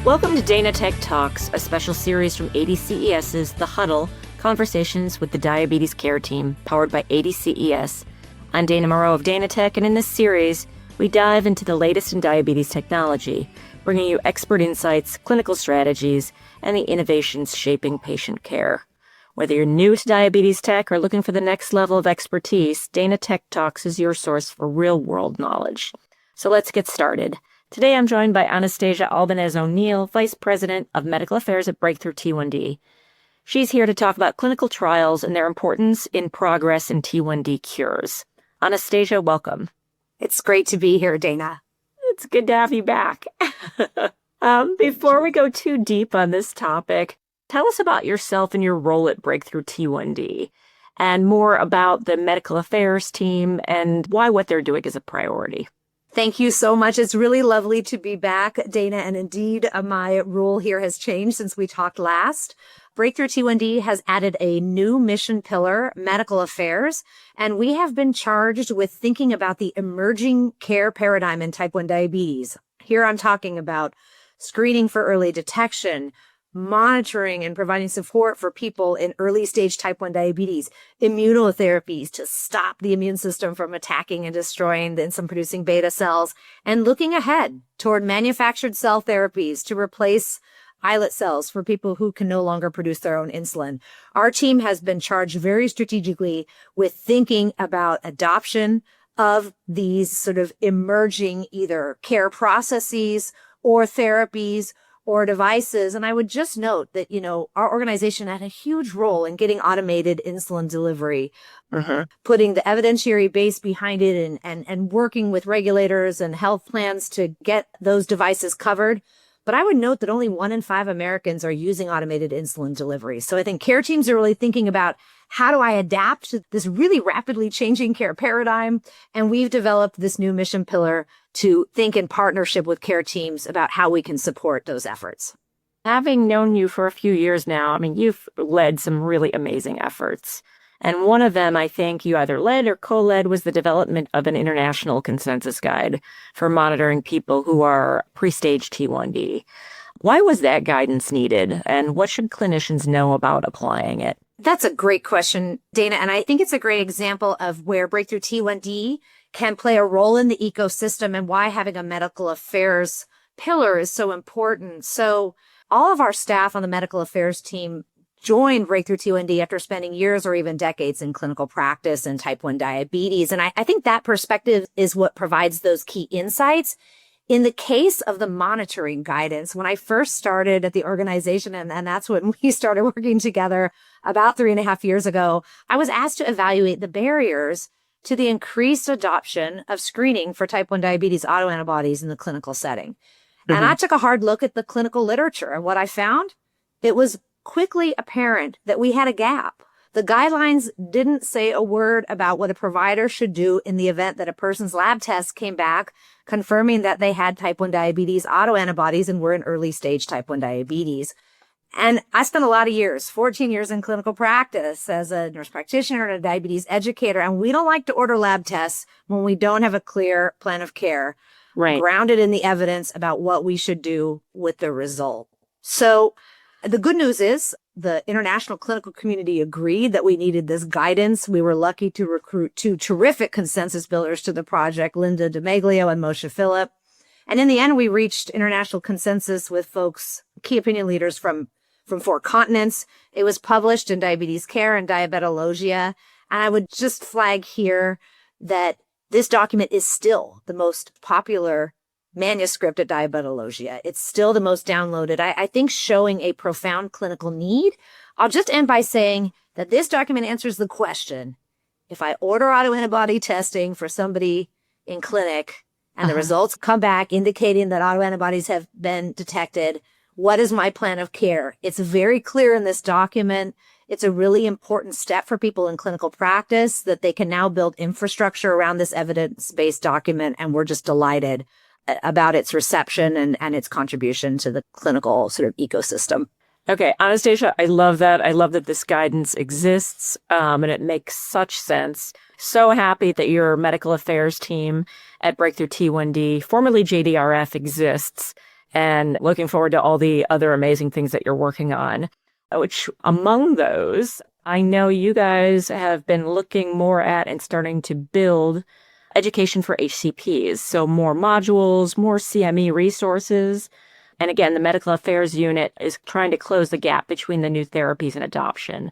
Welcome to Dana Tech Talks, a special series from ADCES's The Huddle, Conversations with the Diabetes Care Team, powered by ADCES. I'm Dana Moreau of Dana Tech, and in this series, we dive into the latest in diabetes technology, bringing you expert insights, clinical strategies, and the innovations shaping patient care. Whether you're new to diabetes tech or looking for the next level of expertise, Dana Tech Talks is your source for real-world knowledge. So let's get started. Today I'm joined by Anastasia Albanese-O'Neill, Vice President of Medical Affairs at Breakthrough T1D. She's here to talk about clinical trials and their importance in progress in T1D cures. Anastasia, welcome. It's great to be here, Dana. It's good to have you back. Before we go too deep on this topic, tell us about yourself and your role at Breakthrough T1D, and more about the medical affairs team and why what they're doing is a priority. Thank you so much. It's really lovely to be back, Dana. And indeed, my role here has changed since we talked last. Breakthrough T1D has added a new mission pillar, medical affairs, and we have been charged with thinking about the emerging care paradigm in type 1 diabetes. Here I'm talking about screening for early detection, monitoring and providing support for people in early stage type 1 diabetes, immunotherapies to stop the immune system from attacking and destroying the insulin-producing beta cells, and looking ahead toward manufactured cell therapies to replace islet cells for people who can no longer produce their own insulin. Our team has been charged very strategically with thinking about adoption of these sort of emerging either care processes or therapies or devices. And I would just note that, our organization had a huge role in getting automated insulin delivery, putting the evidentiary base behind it and working with regulators and health plans to get those devices covered. But I would note that only 1 in 5 Americans are using automated insulin delivery. So I think care teams are really thinking about how do I adapt to this really rapidly changing care paradigm? And we've developed this new mission pillar to think in partnership with care teams about how we can support those efforts. Having known you for a few years now, you've led some really amazing efforts. And one of them, I think you either led or co-led, was the development of an international consensus guide for monitoring people who are pre-stage T1D. Why was that guidance needed, and what should clinicians know about applying it? That's a great question, Dana. And I think it's a great example of where Breakthrough T1D can play a role in the ecosystem and why having a medical affairs pillar is so important. So all of our staff on the medical affairs team joined Breakthrough T1D after spending years or even decades in clinical practice in type 1 diabetes. And I think that perspective is what provides those key insights. In the case of the monitoring guidance, when I first started at the organization, and that's when we started working together about 3.5 years ago, I was asked to evaluate the barriers to the increased adoption of screening for type 1 diabetes autoantibodies in the clinical setting. And I took a hard look at the clinical literature, and what I found, it was quickly apparent that we had a gap. The guidelines didn't say a word about what a provider should do in the event that a person's lab test came back confirming that they had type 1 diabetes autoantibodies and were in early stage type 1 diabetes. And I spent a lot of years, 14 years in clinical practice as a nurse practitioner and a diabetes educator. And we don't like to order lab tests when we don't have a clear plan of care, grounded in the evidence about what we should do with the result. So the good news is the international clinical community agreed that we needed this guidance. We were lucky to recruit 2 terrific consensus builders to the project, Linda DeMaglio and Moshe Phillip. And in the end, we reached international consensus with folks, key opinion leaders from 4 continents. It was published in Diabetes Care and Diabetologia. And I would just flag here that this document is still the most popular manuscript at Diabetologia. It's still the most downloaded. I think showing a profound clinical need. I'll just end by saying that this document answers the question, if I order autoantibody testing for somebody in clinic and the results come back indicating that autoantibodies have been detected, what is my plan of care? It's very clear in this document. It's a really important step for people in clinical practice that they can now build infrastructure around this evidence-based document, and we're just delighted about its reception and its contribution to the clinical sort of ecosystem. Okay, Anastasia, I love that. I love that this guidance exists, and it makes such sense. So happy that your medical affairs team at Breakthrough T1D, formerly JDRF, exists and looking forward to all the other amazing things that you're working on. Which among those, I know you guys have been looking more at and starting to build education for HCPs. So more modules, more CME resources. And again, the medical affairs unit is trying to close the gap between the new therapies and adoption.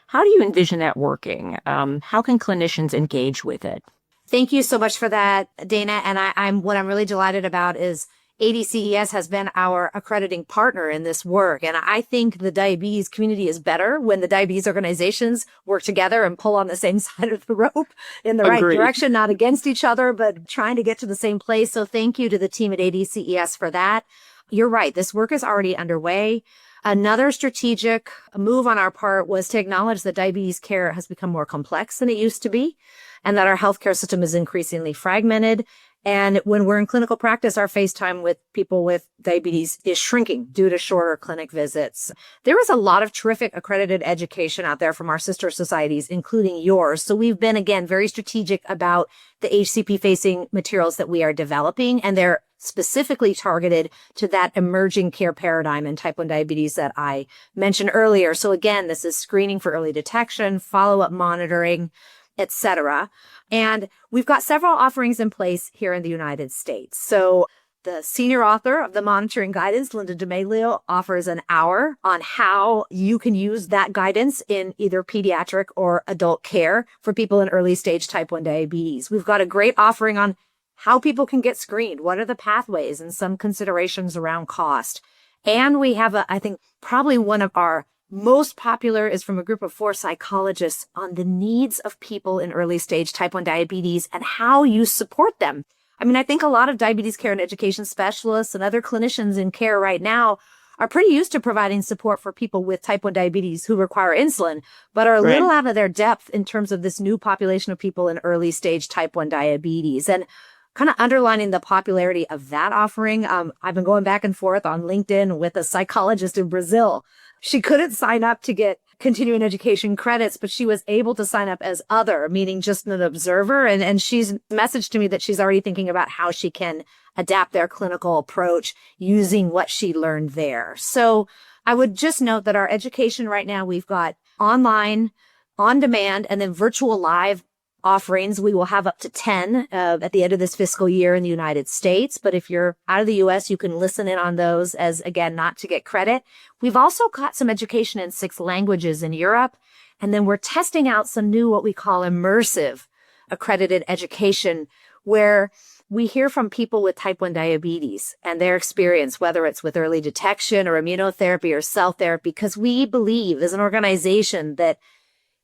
How do you envision that working? How can clinicians engage with it? Thank you so much for that, Dana. And what I'm really delighted about is ADCES has been our accrediting partner in this work. And I think the diabetes community is better when the diabetes organizations work together and pull on the same side of the rope in the right direction, not against each other, but trying to get to the same place. So thank you to the team at ADCES for that. You're right. This work is already underway. Another strategic move on our part was to acknowledge that diabetes care has become more complex than it used to be, and that our healthcare system is increasingly fragmented. And when we're in clinical practice, our face time with people with diabetes is shrinking due to shorter clinic visits. There is a lot of terrific accredited education out there from our sister societies, including yours. So we've been, again, very strategic about the HCP-facing materials that we are developing, and they're specifically targeted to that emerging care paradigm in type 1 diabetes that I mentioned earlier. So again, this is screening for early detection, follow-up monitoring, etc. And we've got several offerings in place here in the United States. So the senior author of the monitoring guidance, Linda D'Amelio, offers an hour on how you can use that guidance in either pediatric or adult care for people in early stage type 1 diabetes. We've got a great offering on how people can get screened, what are the pathways, and some considerations around cost. And we have I think probably one of our most popular is from a group of 4 psychologists on the needs of people in early stage type 1 diabetes and how you support them. I mean, I think a lot of diabetes care and education specialists and other clinicians in care right now are pretty used to providing support for people with type 1 diabetes who require insulin, but are a little out of their depth in terms of this new population of people in early stage type 1 diabetes. And kind of underlining the popularity of that offering, I've been going back and forth on LinkedIn with a psychologist in Brazil. She couldn't sign up to get continuing education credits, but she was able to sign up as other, meaning just an observer. And she's messaged to me that she's already thinking about how she can adapt their clinical approach using what she learned there. So I would just note that our education right now, we've got online, on demand, and then virtual live offerings. We will have up to 10 at the end of this fiscal year in the United States. But if you're out of the US, you can listen in on those as, again, not to get credit. We've also got some education in 6 languages in Europe. And then we're testing out some new, what we call immersive accredited education, where we hear from people with type 1 diabetes and their experience, whether it's with early detection or immunotherapy or cell therapy, because we believe as an organization that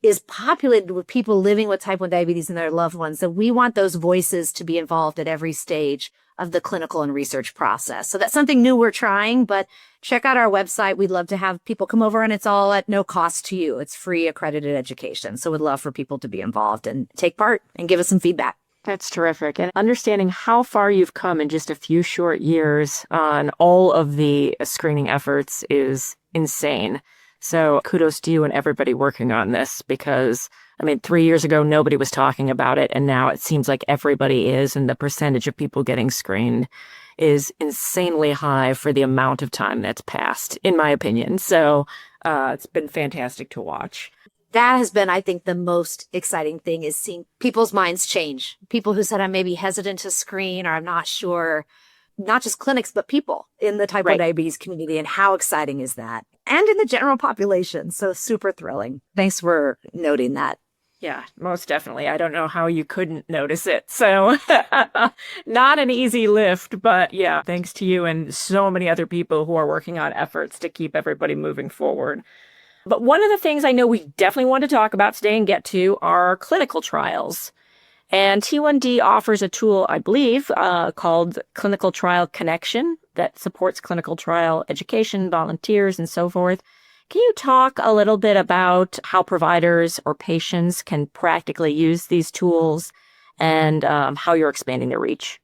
is populated with people living with type 1 diabetes and their loved ones, that we want those voices to be involved at every stage of the clinical and research process. So that's something new we're trying, but check out our website. We'd love to have people come over, and it's all at no cost to you. It's free accredited education. So we'd love for people to be involved and take part and give us some feedback. That's terrific. And understanding how far you've come in just a few short years on all of the screening efforts is insane. So kudos to you and everybody working on this, because, 3 years ago, nobody was talking about it. And now it seems like everybody is. And the percentage of people getting screened is insanely high for the amount of time that's passed, in my opinion. So it's been fantastic to watch. That has been, I think, the most exciting thing, is seeing people's minds change. People who said, I'm maybe hesitant to screen, or I'm not sure, not just clinics, but people in the type 1 diabetes community. And how exciting is that? And in the general population. So super thrilling. Thanks for noting that. Yeah, most definitely. I don't know how you couldn't notice it. So not an easy lift, but yeah, thanks to you and so many other people who are working on efforts to keep everybody moving forward. But one of the things I know we definitely want to talk about today and get to are clinical trials. And T1D offers a tool, I believe, called Clinical Trial Connection that supports clinical trial education, volunteers, and so forth. Can you talk a little bit about how providers or patients can practically use these tools and how you're expanding their reach?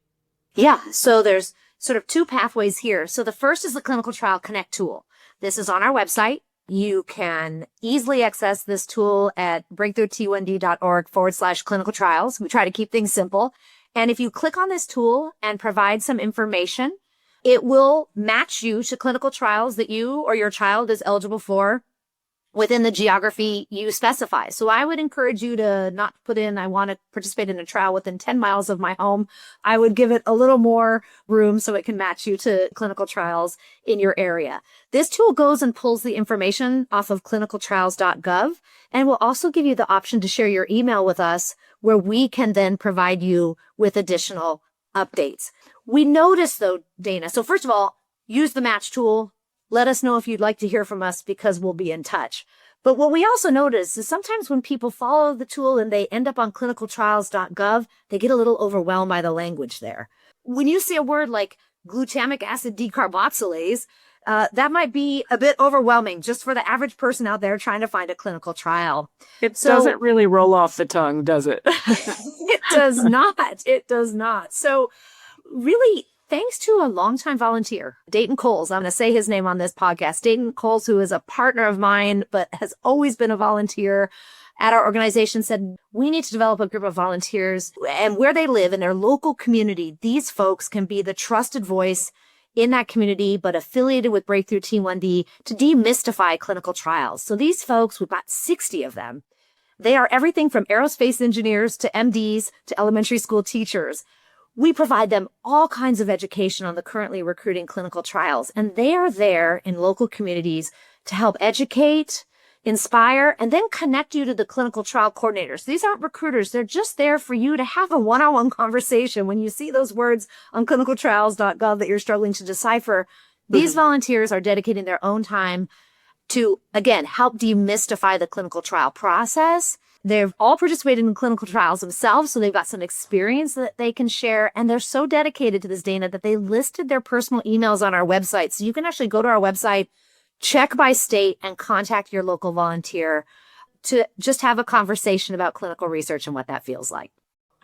Yeah, so there's sort of 2 pathways here. So the first is the Clinical Trial Connect tool. This is on our website. You can easily access this tool at breakthrough-t1d.org/clinical trials. We try to keep things simple. And if you click on this tool and provide some information, It will match you to clinical trials that you or your child is eligible for within the geography you specify. So I would encourage you to not put in, I want to participate in a trial within 10 miles of my home. I would give it a little more room so it can match you to clinical trials in your area. This tool goes and pulls the information off of clinicaltrials.gov and will also give you the option to share your email with us, where we can then provide you with additional updates. We notice though, Dana, so first of all, use the match tool. Let us know if you'd like to hear from us, because we'll be in touch. But what we also notice is sometimes when people follow the tool and they end up on clinicaltrials.gov, they get a little overwhelmed by the language there. When you see a word like glutamic acid decarboxylase, that might be a bit overwhelming just for the average person out there trying to find a clinical trial. It doesn't really roll off the tongue, does it? It does not. It does not. So really, thanks to a longtime volunteer, Dayton Coles, I'm going to say his name on this podcast, Dayton Coles, who is a partner of mine, but has always been a volunteer at our organization, said, we need to develop a group of volunteers, and where they live in their local community, these folks can be the trusted voice in that community, but affiliated with Breakthrough T1D to demystify clinical trials. So these folks, we've got 60 of them. They are everything from aerospace engineers to MDs to elementary school teachers. We provide them all kinds of education on the currently recruiting clinical trials, and they are there in local communities to help educate, inspire, and then connect you to the clinical trial coordinators. These aren't recruiters. They're just there for you to have a one-on-one conversation. When you see those words on clinicaltrials.gov that you're struggling to decipher, these volunteers are dedicating their own time to, again, help demystify the clinical trial process. They've all participated in clinical trials themselves, so they've got some experience that they can share. And they're so dedicated to this, Dana, that they listed their personal emails on our website. So you can actually go to our website, check by state, and contact your local volunteer to just have a conversation about clinical research and what that feels like.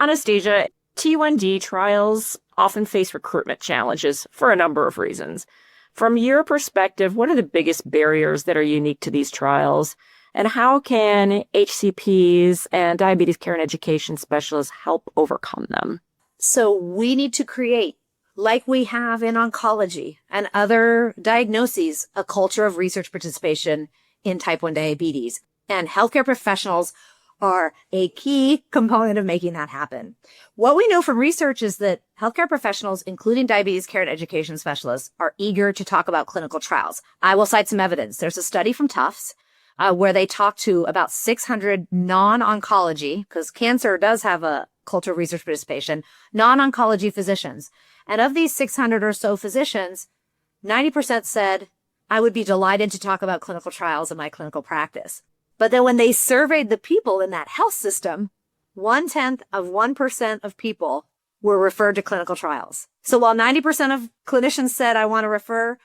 Anastasia, T1D trials often face recruitment challenges for a number of reasons. From your perspective, what are the biggest barriers that are unique to these trials? And how can HCPs and diabetes care and education specialists help overcome them? So we need to create, like we have in oncology and other diagnoses, a culture of research participation in type 1 diabetes. And healthcare professionals are a key component of making that happen. What we know from research is that healthcare professionals, including diabetes care and education specialists, are eager to talk about clinical trials. I will cite some evidence. There's a study from Tufts where they talked to about 600 non-oncology, because cancer does have a culture of research participation, non-oncology physicians. And of these 600 or so physicians, 90% said, I would be delighted to talk about clinical trials in my clinical practice. But then when they surveyed the people in that health system, 0.1% of people were referred to clinical trials. So while 90% of clinicians said, I want to refer,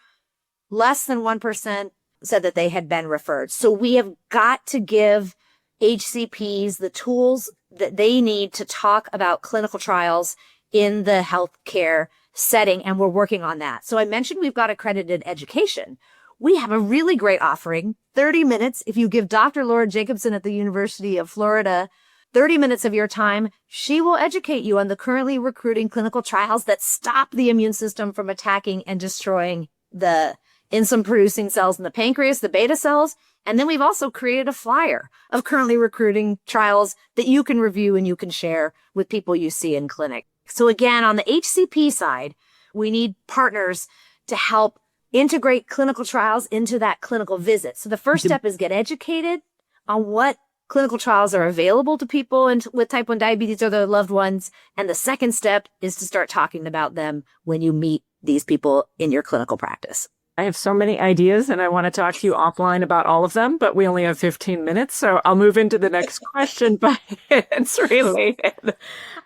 less than 1% said that they had been referred. So we have got to give HCPs the tools that they need to talk about clinical trials in the healthcare setting, and we're working on that. So I mentioned we've got accredited education. We have a really great offering, 30 minutes. If you give Dr. Laura Jacobson at the University of Florida 30 minutes of your time, she will educate you on the currently recruiting clinical trials that stop the immune system from attacking and destroying the insulin-producing cells in the pancreas, the beta cells. And then we've also created a flyer of currently recruiting trials that you can review and you can share with people you see in clinic. So again, on the HCP side, we need partners to help integrate clinical trials into that clinical visit. So the first step is get educated on what clinical trials are available to people with type 1 diabetes or their loved ones. And the second step is to start talking about them when you meet these people in your clinical practice. I have so many ideas and I want to talk to you offline about all of them, but we only have 15 minutes. So I'll move into the next question, but it's related.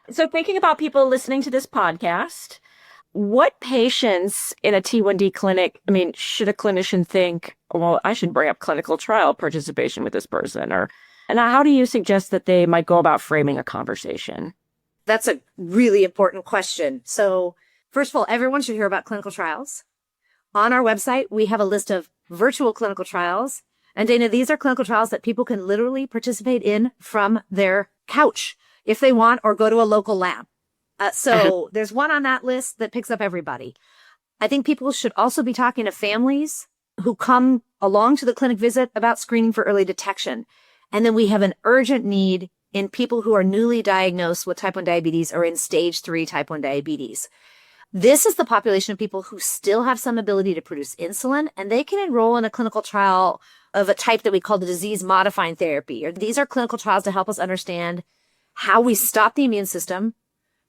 So thinking about people listening to this podcast, what patients in a T1D clinic, should a clinician think, well, I should bring up clinical trial participation with this person? And how do you suggest that they might go about framing a conversation? That's a really important question. So first of all, everyone should hear about clinical trials. On our website, we have a list of virtual clinical trials. And Dana, these are clinical trials that people can literally participate in from their couch if they want, or go to a local lab. So there's one on that list that picks up everybody. I think people should also be talking to families who come along to the clinic visit about screening for early detection. And then we have an urgent need in people who are newly diagnosed with type 1 diabetes or in stage 3 type 1 diabetes. This is the population of people who still have some ability to produce insulin, and they can enroll in a clinical trial of a type that we call the disease-modifying therapy. Or these are clinical trials to help us understand how we stop the immune system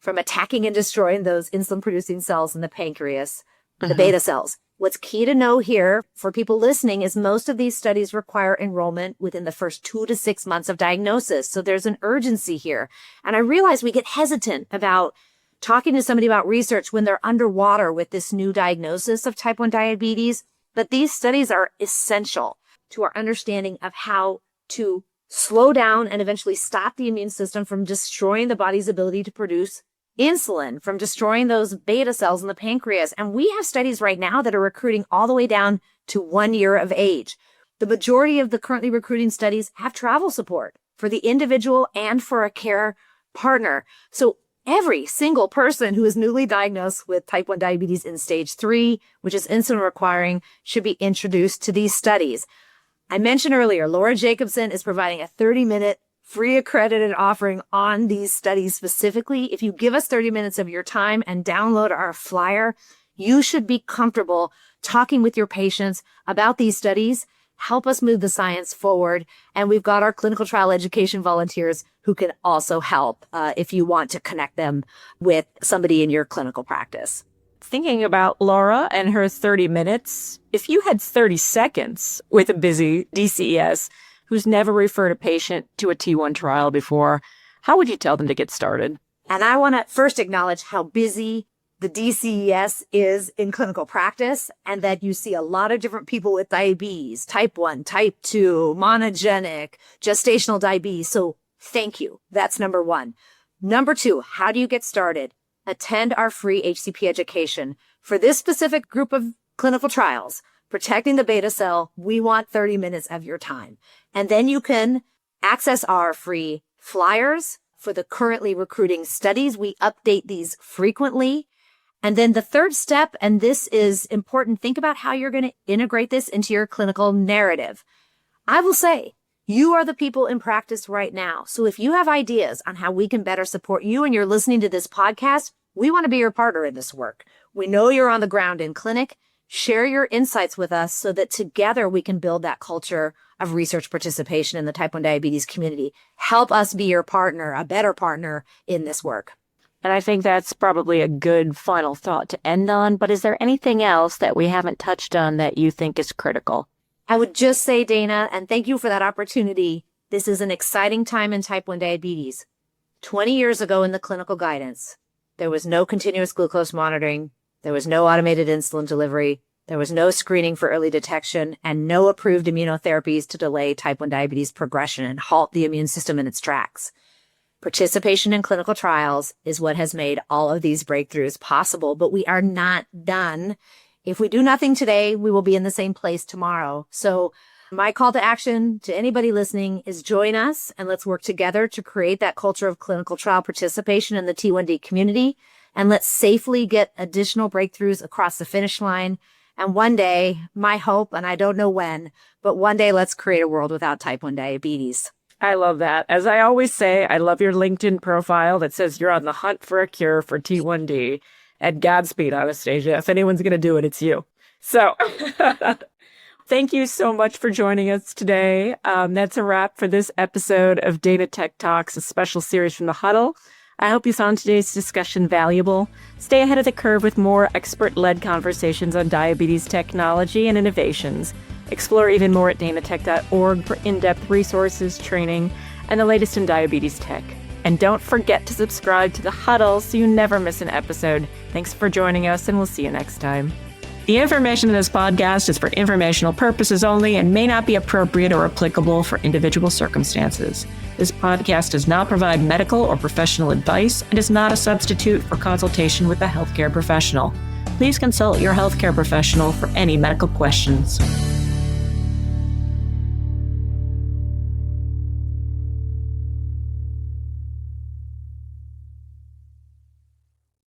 from attacking and destroying those insulin-producing cells in the pancreas, the beta cells. What's key to know here for people listening is most of these studies require enrollment within the first 2 to 6 months of diagnosis. So there's an urgency here. And I realize we get hesitant about talking to somebody about research when they're underwater with this new diagnosis of type 1 diabetes. But these studies are essential to our understanding of how to slow down and eventually stop the immune system from destroying the body's ability to produce insulin, from destroying those beta cells in the pancreas. And we have studies right now that are recruiting all the way down to 1 year of age. The majority of the currently recruiting studies have travel support for the individual and for a care partner. So every single person who is newly diagnosed with type 1 diabetes in stage 3, which is insulin requiring, should be introduced to these studies. I mentioned earlier, Laura Jacobson is providing a 30-minute free accredited offering on these studies specifically. If you give us 30 minutes of your time and download our flyer, you should be comfortable talking with your patients about these studies. Help us move the science forward. And we've got our clinical trial education volunteers who can also help if you want to connect them with somebody in your clinical practice. Thinking about Laura and her 30 minutes, if you had 30 seconds with a busy DCES who's never referred a patient to a T1 trial before, how would you tell them to get started? And I want to first acknowledge how busy the DCES is in clinical practice, and that you see a lot of different people with diabetes, type 1, type 2, monogenic, gestational diabetes. So thank you. That's number one. Number two, how do you get started? Attend our free HCP education. For this specific group of clinical trials, protecting the beta cell, we want 30 minutes of your time. And then you can access our free flyers for the currently recruiting studies. We update these frequently. And then the third step, and this is important, think about how you're going to integrate this into your clinical narrative. I will say, you are the people in practice right now. So if you have ideas on how we can better support you and you're listening to this podcast, we want to be your partner in this work. We know you're on the ground in clinic. Share your insights with us so that together we can build that culture of research participation in the type 1 diabetes community. Help us be your partner, a better partner in this work. And I think that's probably a good final thought to end on. But is there anything else that we haven't touched on that you think is critical? I would just say, Dana, and thank you for that opportunity, this is an exciting time in type 1 diabetes. 20 years ago in the clinical guidance, there was no continuous glucose monitoring, there was no automated insulin delivery, there was no screening for early detection, and no approved immunotherapies to delay type 1 diabetes progression and halt the immune system in its tracks. Participation in clinical trials is what has made all of these breakthroughs possible, but we are not done. If we do nothing today, we will be in the same place tomorrow. So my call to action to anybody listening is join us and let's work together to create that culture of clinical trial participation in the T1D community. And let's safely get additional breakthroughs across the finish line. And one day, my hope, and I don't know when, but one day let's create a world without type 1 diabetes. I love that. As I always say, I love your LinkedIn profile that says you're on the hunt for a cure for T1D. And Godspeed, Anastasia. If anyone's going to do it, it's you. So thank you so much for joining us today. That's a wrap for this episode of Dana Tech Talks, a special series from The Huddle. I hope you found today's discussion valuable. Stay ahead of the curve with more expert-led conversations on diabetes technology and innovations. Explore even more at danatech.org for in-depth resources, training, and the latest in diabetes tech. And don't forget to subscribe to The Huddle so you never miss an episode. Thanks for joining us, and we'll see you next time. The information in this podcast is for informational purposes only and may not be appropriate or applicable for individual circumstances. This podcast does not provide medical or professional advice and is not a substitute for consultation with a healthcare professional. Please consult your healthcare professional for any medical questions.